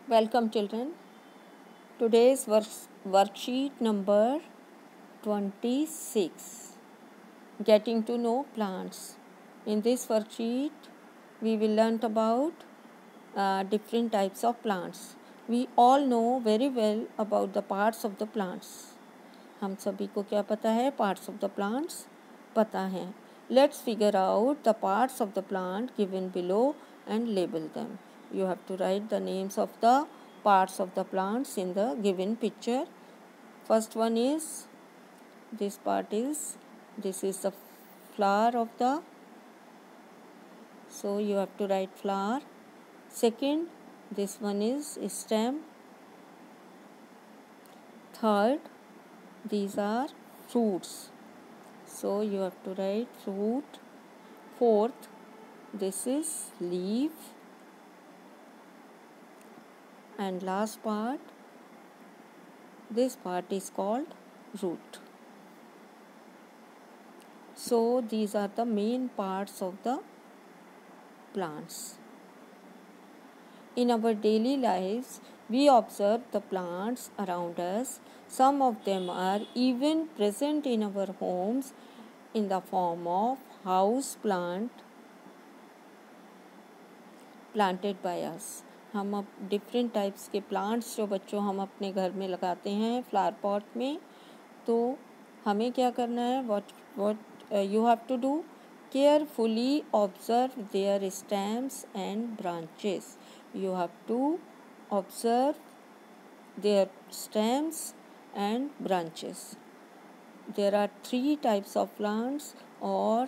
Welcome children. Today's worksheet number 26. Getting to know plants. In this worksheet we will learn about different types of plants. We all know very well about the parts of the plants. हम सभी को क्या पता है? Parts of the plants पता है. Let's figure out the parts of the plant given below and label them. You have to write the names of the parts of the plants in the given picture. First one is this is the flower of the, so you have to write flower. Second, this one is stem. Third, these are fruits, so you have to write fruit. Fourth, this is leaf. And last part, this part is called root. So these are the main parts of the plants. In our daily lives, we observe the plants around us. Some of them are even present in our homes in the form of house plant planted by us. हम अब different types के plants जो बच्चों हम अपने घर में लगाते हैं फ्लावर पॉट में, तो हमें क्या करना है? what you have to do? Carefully observe their stems and branches. You have to observe their stems and branches. There are 3 types of plants, or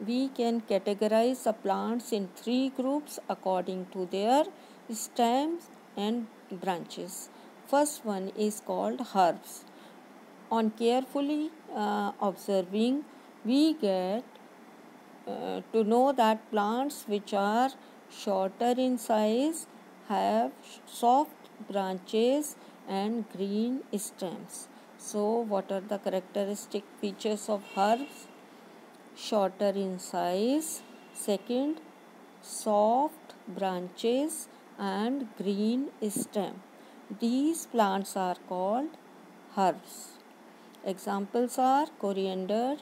we can categorize the plants in 3 groups according to their stems and branches. First one is called herbs. On carefully observing, we get to know that plants which are shorter in size have soft branches and green stems. So what are the characteristic features of herbs? Shorter in size. Second, soft branches and green stem. These plants are called herbs. Examples are coriander,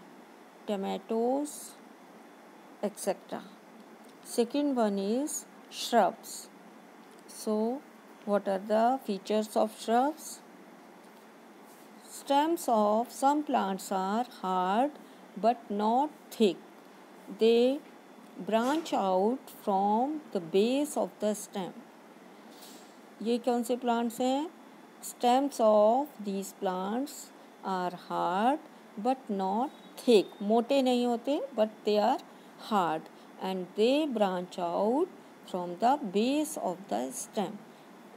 tomatoes, etc. Second one is shrubs. So what are the features of shrubs? Stems of some plants are hard but not thick. They branch out from the base of the stem. ये कौन से plants हैं? Stems of these plants are hard but not thick. मोटे नहीं होते but they are hard and they branch out from the base of the stem.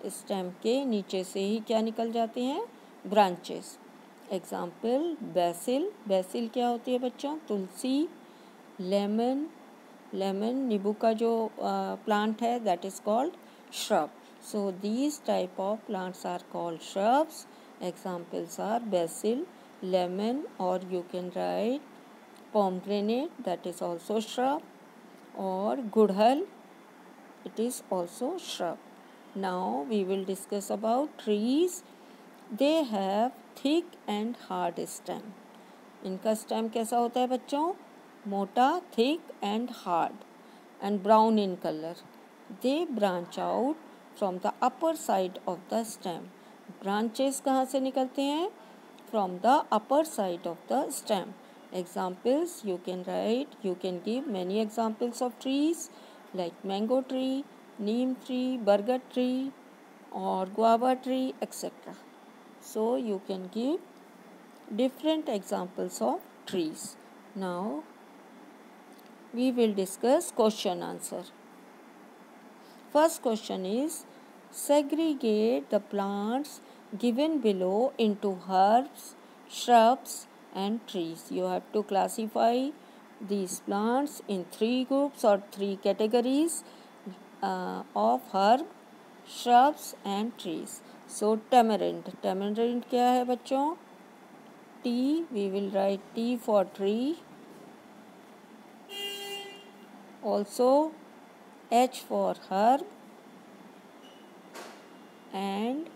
Stem के नीचे से ही क्या निकल जाते हैं? Branches. Example, basil. Basil क्या होती है बच्चों? तुलसी. Lemon. Lemon नींबू का जो plant है, that is called shrub. So these type of plants are called shrubs. Examples are basil, lemon, or you can write pomegranate, that is also shrub, or gudhal, it is also shrub. Now we will discuss about trees. They have thick and hard stem. इनका stem कैसा होता है बच्चों? मोटा, thick and hard and brown in color. They branch out from the upper side of the stem. Branches कहाँ से निकलते हैं? From the upper side of the stem. Examples you can write, you can give many examples of trees like mango tree, neem tree, burger tree, or guava tree, etc. So you can give different examples of trees. Now we will discuss question answer. First question is, segregate the plants given below into herbs, shrubs and trees. You have to classify these plants in 3 groups or 3 categories of herb, shrubs and trees. So tamarind. Tamarind क्या है बच्चों? T. We will write T for tree. Also H for herb. and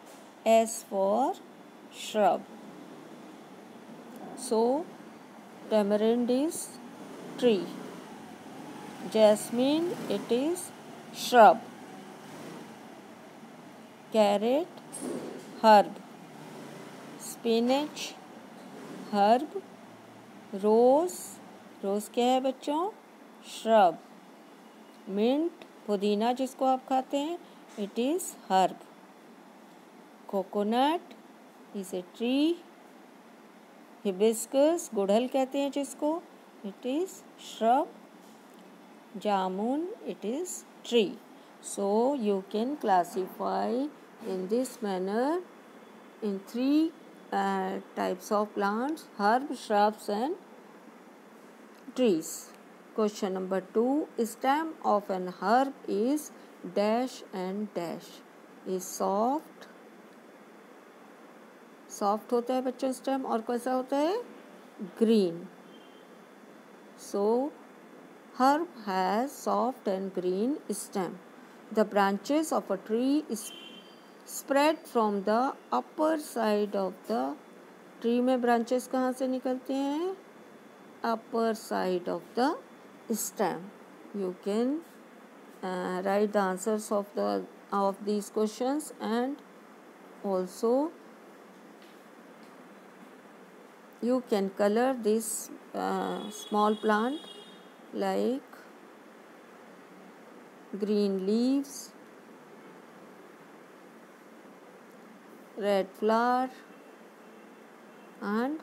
S for shrub. So tamarind is tree. Jasmine, it is shrub. Carrot, herb. Spinach, herb. Rose, रोज़ क्या है बच्चों? shrub. Mint, पुदीना जिसको आप खाते हैं, it is herb. Coconut is a tree. Hibiscus, गुड़हल कहते हैं जिसको, it is shrub. Jamun, it is tree. So you can classify in this manner in three types of plants: herb, shrubs and trees. Question number 2. Stem of an herb is dash and dash. Is soft. Soft होता है बच्चों stem, और कैसा होता है? Green. So herb has soft and green stem. The branches of a tree is spread from the upper side of the tree. में branches कहाँ से निकलते हैं? Upper side of the stem. You can write the answers of these questions, and also you can color this small plant like green leaves, red flower and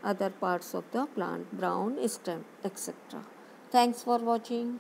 other parts of the plant, brown stem, etc. Thanks for watching.